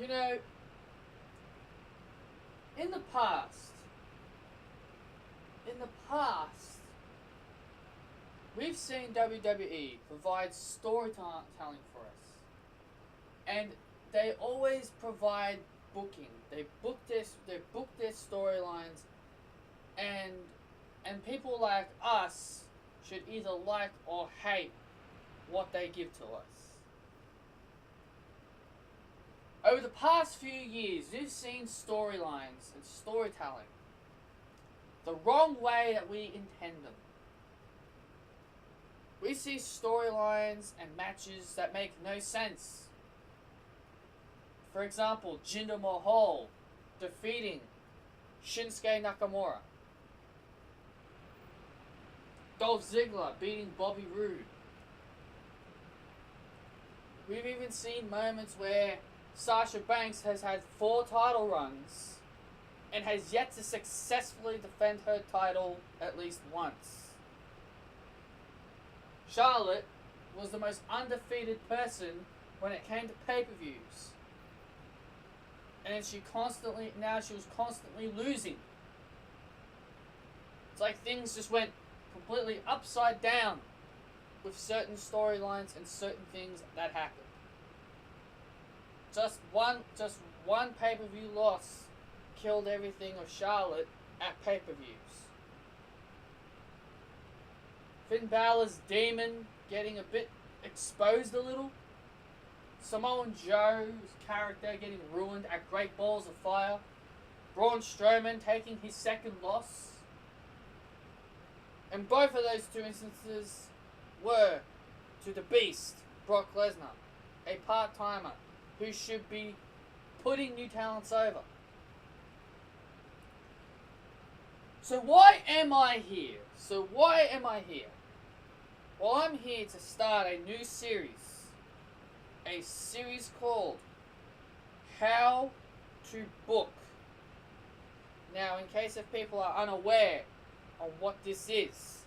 You know, in the past, in the past, we've seen WWE provide storytelling for us, and they always provide booking. They book their storylines, and people like us should either like or hate what they give to us. Over the past few years, we've seen storylines and storytelling the wrong way that we intend them. We see storylines and matches that make no sense. For example, Jinder Mahal defeating Shinsuke Nakamura. Dolph Ziggler beating Bobby Roode. We've even seen moments where Sasha Banks has had 4 title runs and has yet to successfully defend her title at least once. Charlotte was the most undefeated person when it came to pay-per-views. And she was constantly losing. It's like things just went completely upside down with certain storylines and certain things that happened. Just one pay-per-view loss killed everything of Charlotte at pay-per-views. Finn Balor's demon getting a bit exposed a little. Samoa Joe's character getting ruined at Great Balls of Fire. Braun Strowman taking his second loss. And both of those 2 instances were to the Beast, Brock Lesnar, a part-timer who should be putting new talents over. So why am I here? Well, I'm here to start a new series. A series called How to Book. Now, in case if people are unaware of what this is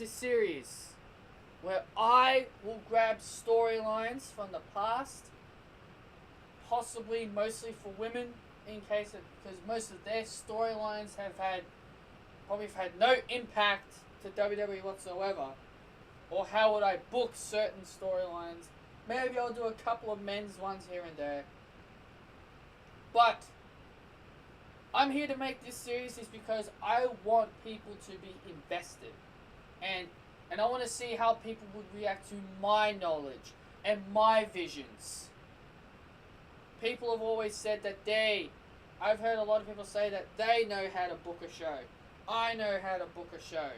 a series where I will grab storylines from the past, possibly mostly for women, because most of their storylines have had no impact to WWE whatsoever. Or how would I book certain storylines? Maybe I'll do a couple of men's ones here and there. But I'm here to make this series is because I want people to be invested. And I want to see how people would react to my knowledge and my visions. People have always said that I've heard a lot of people say that they know how to book a show. I know how to book a show.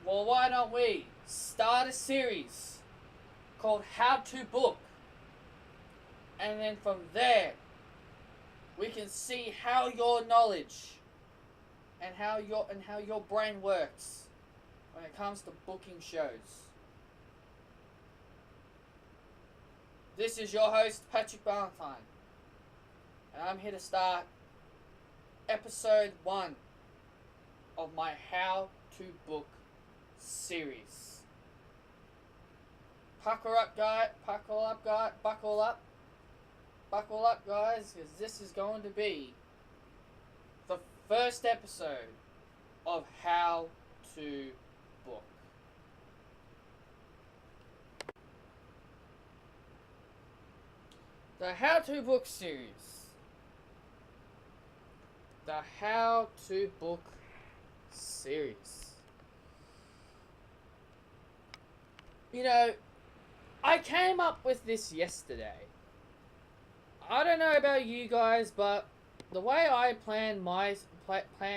Well, why don't we start a series called How to Book, and then from there we can see how your knowledge and how your brain works when it comes to booking shows. This is your host, Patrick Valentine, and I'm here to start episode 1 of my How to Book series. Buckle up, guys, because this is going to be the first episode of How to Book. The How to Book series. The How to Book series. You know, I came up with this yesterday. I don't know about you guys, but the way I plan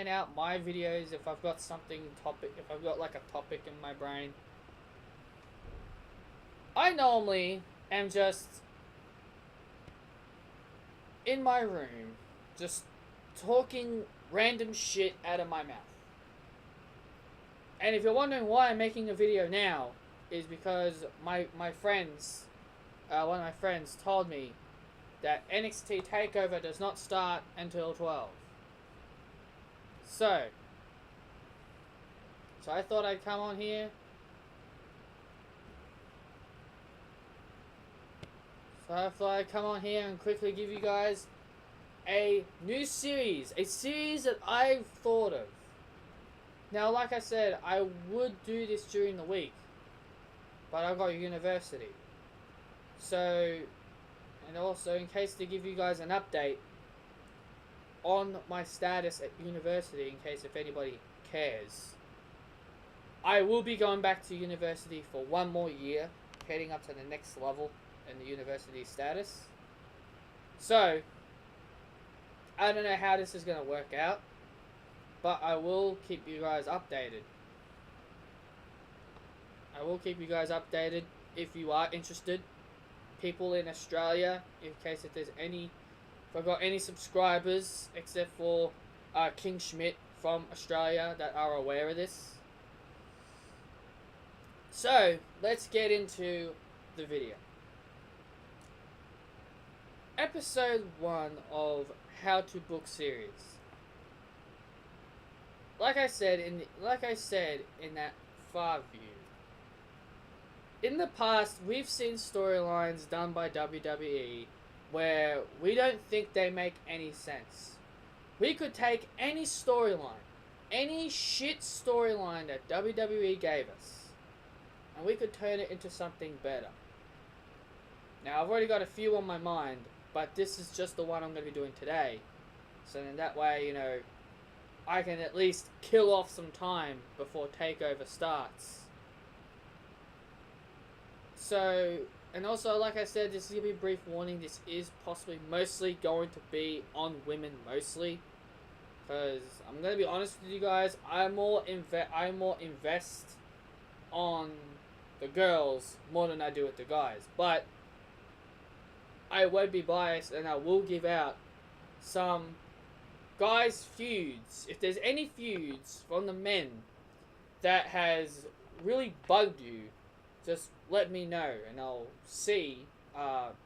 out my videos, if I've got if I've got like a topic in my brain, I normally am just in my room, just talking random shit out of my mouth. And if you're wondering why I'm making a video now, is because my friends, one of my friends told me that NXT TakeOver does not start until 12. So I thought I'd come on here So I thought I'd come on here and quickly give you guys a new series. A series that I've thought of. Now, like I said, I would do this during the week. But I've got university. So, and also in case to give you guys an update on my status at university, in case if anybody cares. I will be going back to university for one more year, heading up to the next level in the university status. So, I don't know how this is going to work out, but I will keep you guys updated. I will keep you guys updated if you are interested. People in Australia, in case if there's any, if I've got any subscribers, except for King Schmidt from Australia that are aware of this. So, let's get into the video. Episode 1 of How to Book Series. Like I said in that far view. In the past, we've seen storylines done by WWE where we don't think they make any sense. We could take any storyline, any shit storyline that WWE gave us, and we could turn it into something better. Now, I've already got a few on my mind, but this is just the one I'm going to be doing today. So then that way, you know, I can at least kill off some time before TakeOver starts. So, and also, like I said, this is going to be a brief warning. This is possibly mostly going to be on women mostly. Because, I'm going to be honest with you guys, I more invest on the girls more than I do with the guys. But, I won't be biased and I will give out some guys' feuds. If there's any feuds from the men that has really bugged you, just let me know and I'll see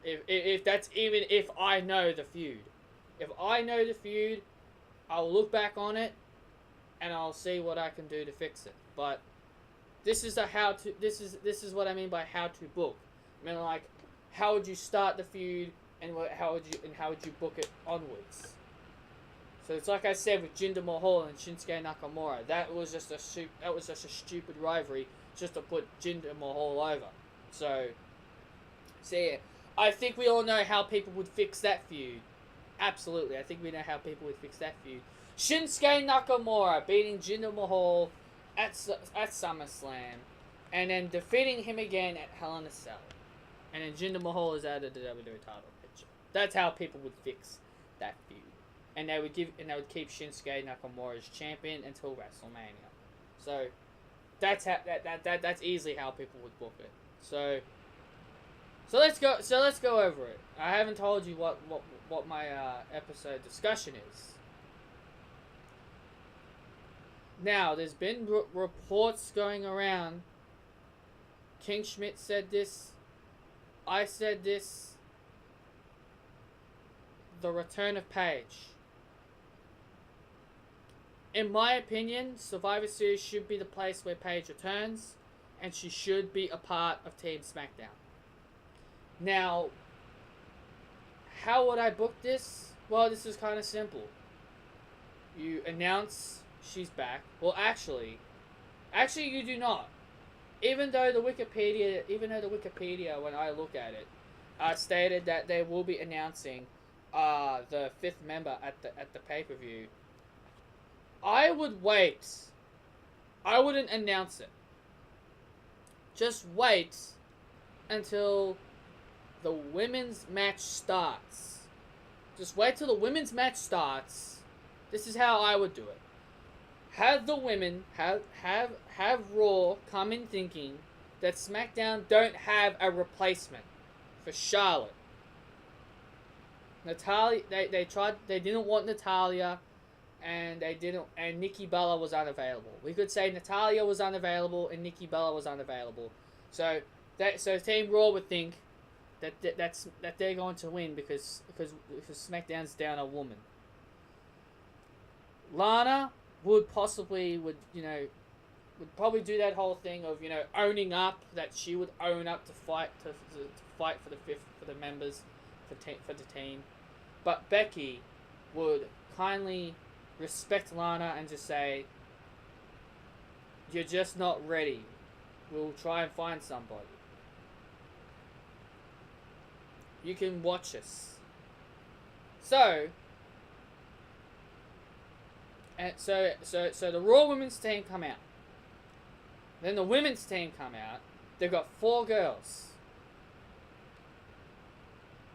if that's even if I know the feud. If I know the feud, I'll look back on it and I'll see what I can do to fix it. But this is this is what I mean by how to book. I mean, like, how would you start the feud and how would you book it onwards? So it's like I said with Jinder Mahal and Shinsuke Nakamura. That was just a stupid rivalry just to put Jinder Mahal over. So yeah, I think we all know how people would fix that feud. Absolutely, I think we know how people would fix that feud. Shinsuke Nakamura beating Jinder Mahal at SummerSlam, and then defeating him again at Hell in a Cell, and then Jinder Mahal is out of the WWE title picture. That's how people would fix that feud, and they would keep Shinsuke Nakamura as champion until WrestleMania. So that's that's easily how people would book it. So let's go over it. I haven't told you what my episode discussion is. Now, there's been reports going around. King Schmidt said this. I said this. The Return of Paige. In my opinion, Survivor Series should be the place where Paige returns, and she should be a part of Team SmackDown. Now, how would I book this? Well, this is kind of simple. You announce she's back. Well, actually you do not. Even though the Wikipedia, when I look at it, stated that they will be announcing the 5th member at the pay-per-view, I would wait. I wouldn't announce it. Just wait until the women's match starts. Just wait till the women's match starts. This is how I would do it. Have the women have Raw come in thinking that SmackDown don't have a replacement for Charlotte. Natalia, they didn't want Natalia, and Nikki Bella was unavailable. We could say Natalia was unavailable and Nikki Bella was unavailable. So Team Raw would think that they're going to win because SmackDown's down a woman. Lana would would probably do that whole thing of, you know, owning up, that she would own up to fight to fight for the members for the team. But Becky would kindly respect Lana and just say, "You're just not ready. We'll try and find somebody. You can watch us." So the Raw Women's team come out. Then the women's team come out. They've got 4 girls.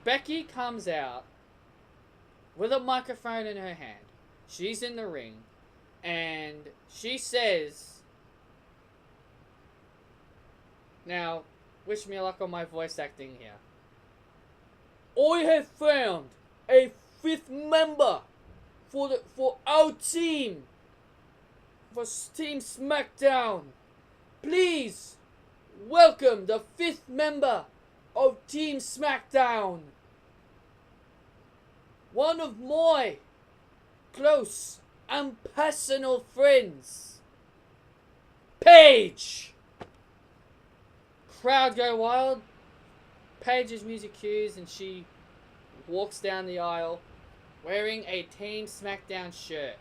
Becky comes out with a microphone in her hand. She's in the ring. And she says... Now, wish me luck on my voice acting here. "I have found a 5th member for our team. For Team SmackDown. Please welcome the 5th member of Team SmackDown. One of my close and personal friends, Paige." Crowd go wild. Paige's music cues and she walks down the aisle wearing a Team SmackDown shirt.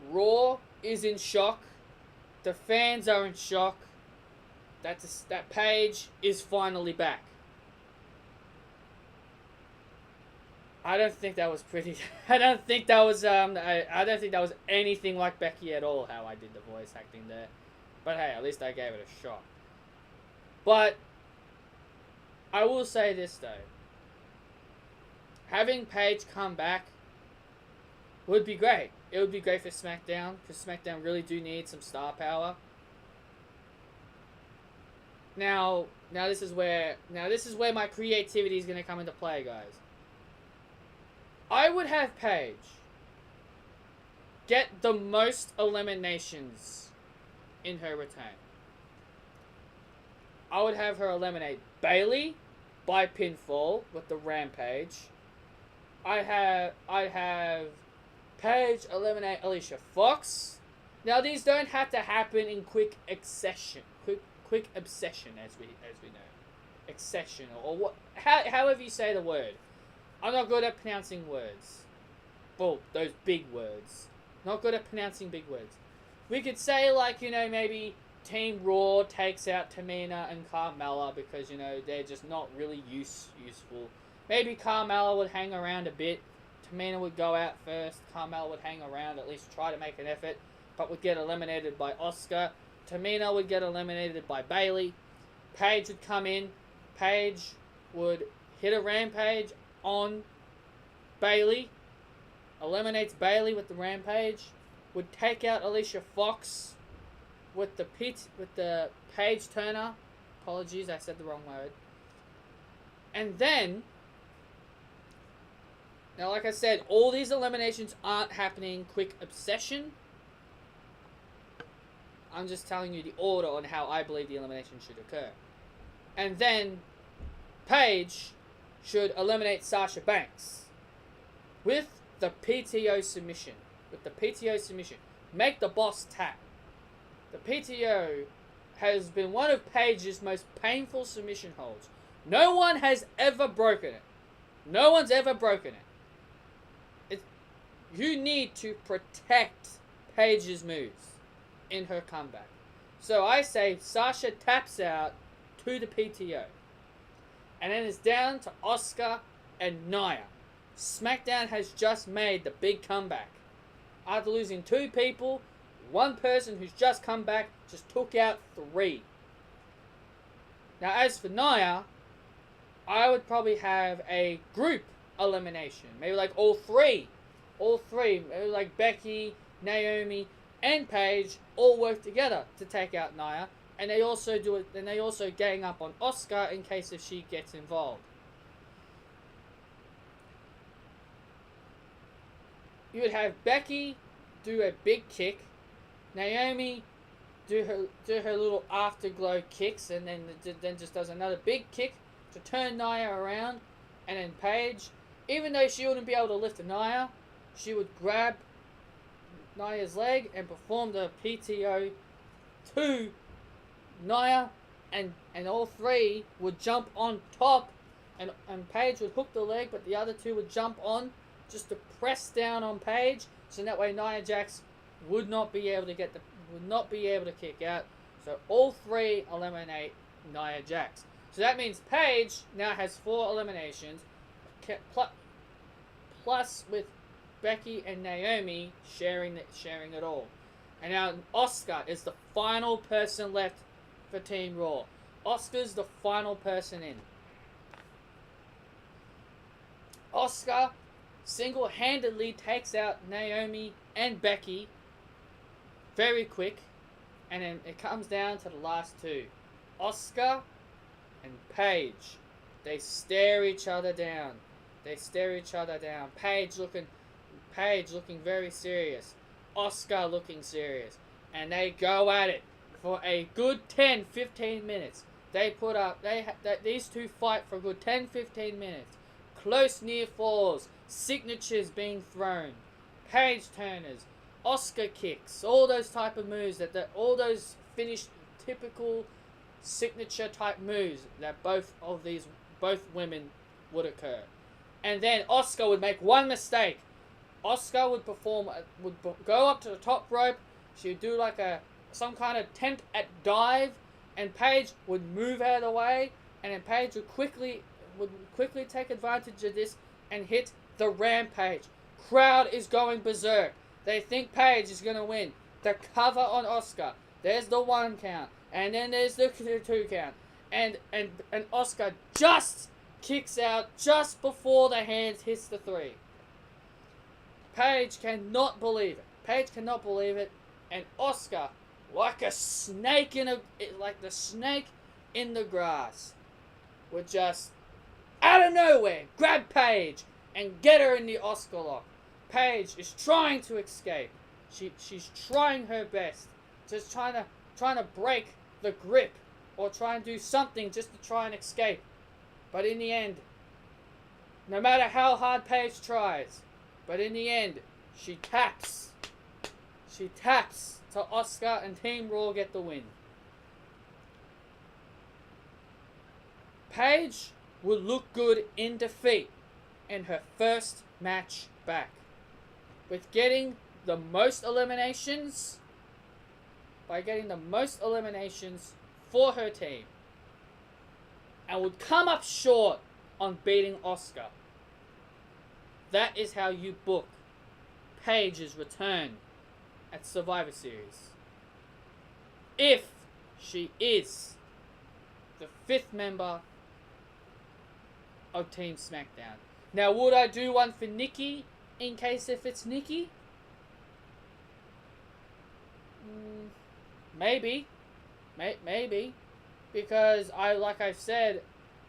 Raw is in shock. The fans are in shock. That Paige is finally back. I don't think that was pretty. I don't think that was anything like Becky at all. How I did the voice acting there, but hey, at least I gave it a shot. But I will say this though: having Paige come back would be great. It would be great for SmackDown, because SmackDown really do need some star power. Now this is where my creativity is going to come into play, guys. I would have Paige get the most eliminations in her return. I would have her eliminate Bayley by pinfall with the Rampage. I'd have Paige eliminate Alicia Fox. Now these don't have to happen in quick obsession, as we know, accession or what, however you say the word. I'm not good at pronouncing words. Well, those big words. Not good at pronouncing big words. We could say, like, you know, maybe Team Raw takes out Tamina and Carmella because, you know, they're just not really useful. Maybe Carmella would hang around a bit. Tamina would go out first. Carmella would hang around, at least try to make an effort, but would get eliminated by Asuka. Tamina would get eliminated by Bayley. Paige would come in. Paige would hit a Rampage on Bayley, eliminates Bayley with the Rampage, would take out Alicia Fox with the Paige Turner. Apologies, I said the wrong word. And then, now like I said, all these eliminations aren't happening quick obsession. I'm just telling you the order on how I believe the elimination should occur. And then Paige should eliminate Sasha Banks with the PTO submission. Make the boss tap. The PTO has been one of Paige's most painful submission holds. No one has ever broken it. No one's ever broken it. You need to protect Paige's moves in her comeback. So I say Sasha taps out to the PTO. And then it's down to Asuka and Nia. SmackDown has just made the big comeback. After losing 2 people, one person who's just come back just took out 3. Now as for Nia, I would probably have a group elimination. Maybe like all three. Maybe like Becky, Naomi, and Paige all work together to take out Nia. And they also do it. Then they also gang up on Asuka in case if she gets involved. You would have Becky do a big kick, Naomi do her little afterglow kicks, and then just does another big kick to turn Nia around, and then Paige, even though she wouldn't be able to lift Nia, she would grab Nia's leg and perform the PTO to Nia, and all three would jump on top, and Paige would hook the leg, but the other two would jump on just to press down on Paige, so that way Nia Jax would not be able to kick out. So all three eliminate Nia Jax. So that means Paige now has 4 eliminations, plus with Becky and Naomi sharing it all. And now Asuka is the final person left for Team Raw. Asuka's the final person in. Asuka single-handedly takes out Naomi and Becky very quick, and then it comes down to the last two, Asuka and Paige. They stare each other down. Paige looking very serious. Asuka looking serious. And they go at it for a good 10-15 minutes. These two fight for a good 10-15 minutes. Close near falls, signatures being thrown, Paige turners, Asuka kicks, all those type of moves all those finished typical signature type moves that both women would occur. And then Asuka would make one mistake. Asuka would go up to the top rope. She would do like some kind of attempt at dive, and Paige would move out of the way, and then Paige would quickly take advantage of this and hit the Rampage. Crowd is going berserk. They think Paige is going to win. The cover on Asuka. There's the 1 count, and then there's the 2 count, and Asuka just kicks out just before the hands hits the 3. Paige cannot believe it. And Asuka, like the snake in the grass, would just out of nowhere grab Paige and get her in the Asuka lock. Paige is trying to escape. She's trying her best, just trying to break the grip or try and do something just to try and escape. But in the end, no matter how hard Paige tries, but in the end, she taps. She taps to Asuka, and Team Raw get the win. Paige would look good in defeat in her first match back, with getting the most eliminations, for her team, and would come up short on beating Asuka. That is how you book Paige's return at Survivor Series. If she is the 5th member of Team SmackDown. Now, would I do one for Nikki in case if it's Nikki? Maybe. Maybe. Because like I've said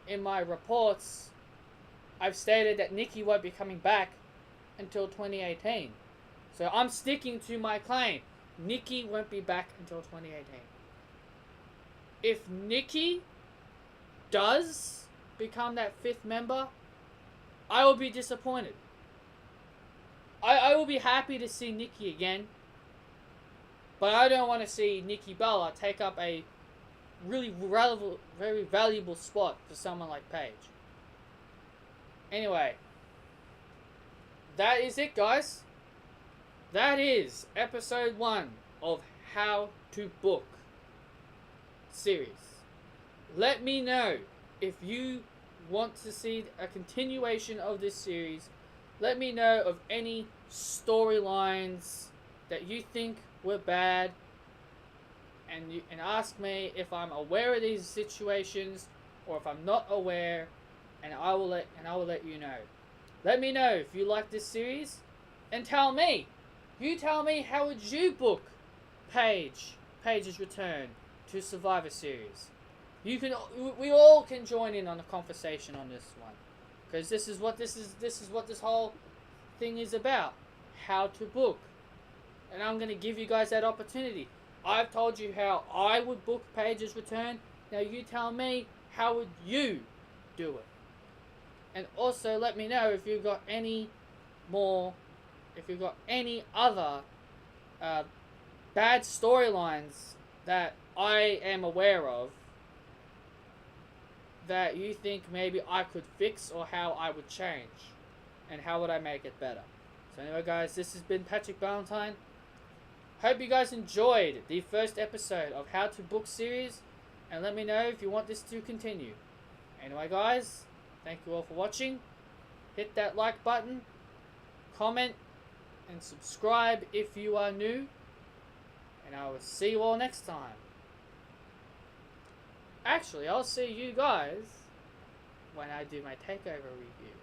in my reports, I've stated that Nikki won't be coming back until 2018. So I'm sticking to my claim. Nikki won't be back until 2018. If Nikki does become that 5th member, I will be disappointed. I will be happy to see Nikki again, but I don't want to see Nikki Bella take up a really very valuable spot for someone like Paige. Anyway, that is it, guys. That is episode 1 of How to Book series. Let me know if you want to see a continuation of this series. Let me know of any storylines that you think were bad, and ask me if I'm aware of these situations or if I'm not aware, and I will let you know. Let me know if you like this series, and tell me. You tell me, how would you book Paige's return to Survivor Series? We all can join in on the conversation on this one, because this is what this whole thing is about. How to book, and I'm gonna give you guys that opportunity. I've told you how I would book Paige's return. Now you tell me, how would you do it? And also let me know if you've got any other bad storylines that I am aware of that you think maybe I could fix or how I would change and how would I make it better. So anyway guys, this has been Patrick Valentine. Hope you guys enjoyed the first episode of How to Book series, and let me know if you want this to continue. Anyway guys, thank you all for watching. Hit that like button, comment, and subscribe if you are new. And I will see you all next time. Actually, I'll see you guys when I do my takeover review.